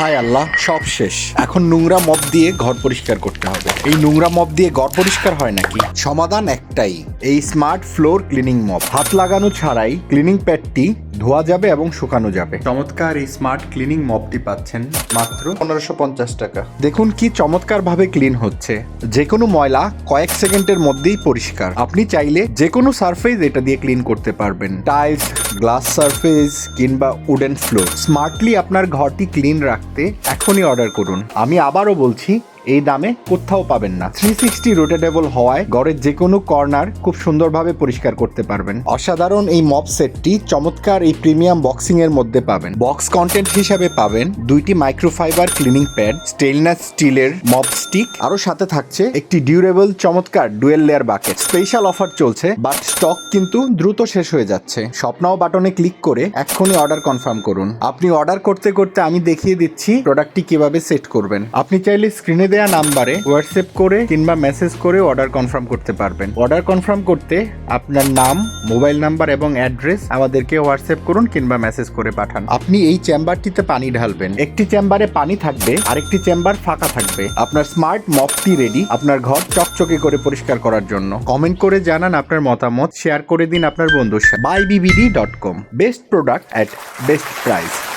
হায় আল্লাহ, সব শেষ। এখন নোংরা মপ দিয়ে ঘর পরিষ্কার করতে হবে। এই নোংরা মপ দিয়ে ঘর পরিষ্কার হয় নাকি? সমাধান একটাই, এই স্মার্ট ফ্লোর ক্লিনিং মপ। হাত লাগানো ছাড়াই ক্লিনিং প্যাডটি ধোয়া যাবে এবং শুকানো যাবে। চমৎকার এই স্মার্ট ক্লিনিং মপটি পাচ্ছেন মাত্র 1550 টাকা। দেখুন কি চমৎকার ভাবে ক্লিন হচ্ছে। যে কোনো ময়লা কয়েক সেকেন্ডের মধ্যেই পরিষ্কার। আপনি চাইলে যে কোনো সারফেস এটা দিয়ে ক্লিন করতে পারবেন। টাইলস, গ্লাস সারফেস কিংবা উডেন ফ্লোর। স্মার্টলি আপনার ঘরটি ক্লিন রাখতে এখনই অর্ডার করুন। আমি আবারও বলছি, এই দামে কোথাও পাবেন না। 360 রোটেটেবল হওয়ায় ঘরের যে কোনো কর্নার খুব সুন্দরভাবে পরিষ্কার করতে পারবেন। অসাধারণ এই মপ সেটটি চমৎকার এই প্রিমিয়াম বক্সিং এর মধ্যে পাবেন। বক্স কন্টেন্ট হিসাবে পাবেন 2টি মাইক্রোফাইবার ক্লিনিং প্যাড, স্টেইনলেস স্টিলের মপ স্টিক, আরো সাথে থাকছে একটি ডিউরেবল চমৎকার dual layer bucket. Special offer চলছে, বাট স্টক কিন্তু দ্রুত শেষ হয়ে যাচ্ছে। শপ নাও বাটনে ক্লিক করে এক্ষুনি অর্ডার কনফার্ম করুন। আপনি অর্ডার করতে করতে আমি দেখিয়ে দিচ্ছি প্রোডাক্টটি কিভাবে সেট করবেন। আপনি চাইলে স্ক্রিনে দেয়া নাম্বারে হোয়াটসঅ্যাপ করে কিংবা মেসেজ করে অর্ডার কনফার্ম করতে পারবেন। অর্ডার কনফার্ম করতে আপনার নাম, মোবাইল নাম্বার এবং অ্যাড্রেস আমাদেরকে হোয়াটসঅ্যাপ করুন কিংবা মেসেজ করে পাঠান। আপনি এই চেম্বারটিতে পানি ঢালবেন। একটি চেম্বারে পানি থাকবে, আরেকটি চেম্বার ফাঁকা থাকবে। আপনার স্মার্ট মপটি রেডি আপনার ঘর চকচকে করে পরিষ্কার করার জন্য। কমেন্ট করে জানান আপনার মতামত, শেয়ার করে দিন আপনার বন্ধুর সাথে। buybbd.com, বেস্ট প্রোডাক্ট এট বেস্ট প্রাইস।